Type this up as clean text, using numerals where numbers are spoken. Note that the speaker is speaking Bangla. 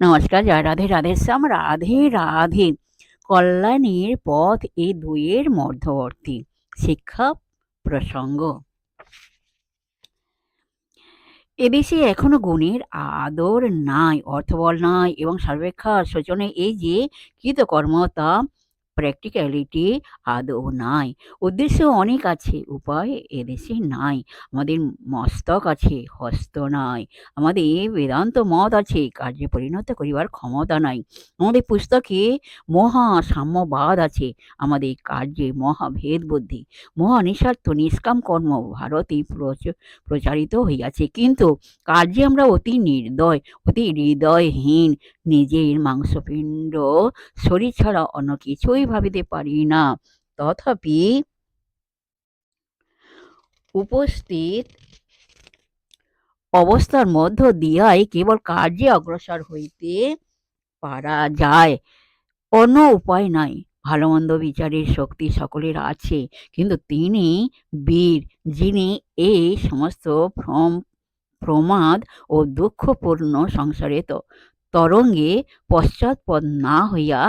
নমস্কার, জয় রাধে রাধেশ্যাম, রাধে রাধে। কল্যাণীর পথ এই দুইয়ের মধ্যবর্তী শিক্ষা প্রসঙ্গ। এদেশে এখনো গুণের আদর নাই, অর্থবল নাই এবং সর্বাপেক্ষা শোচনীয় এই যে কৃতকর্ম তা প্র্যাকটিক্যালিটি আদৌ নাই। উদ্দেশ্য অনেক আছে, উপায় এদেশে নাই। আমাদের মস্তক আছে, হস্ত নাই। আমাদের বেদান্ত মত আছে, কার্যে পরিণত করিবার ক্ষমতা নাই। আমাদের পুস্তকে মহা সাম্যবাদ আছে, আমাদের কার্যে মহাভেদ বুদ্ধি। মহা নিঃস্বার্থ নিষ্কাম কর্ম ভারতে প্রচারিত হইয়াছে, কিন্তু কার্যে আমরা অতি নির্দয়, অতি হৃদয়হীন। নিজের মাংসপিণ্ড শরীর ছাড়া অন্য কিছুই ভাবিতে পারি না। তথাপি উপস্থিত অবস্থার মধ্য দিয়াই কেবল কার্যে অগ্রসর হইতে পারা যায়, অন্য উপায় নাই। ভালো মন্দ বিচারের শক্তি সকলের আছে, কিন্তু তিনি বীর, যিনি এই সমস্ত ভ্রম প্রমাদ ও দুঃখপূর্ণ সংসারে তরঙ্গে পশ্চাৎপদ না হইয়া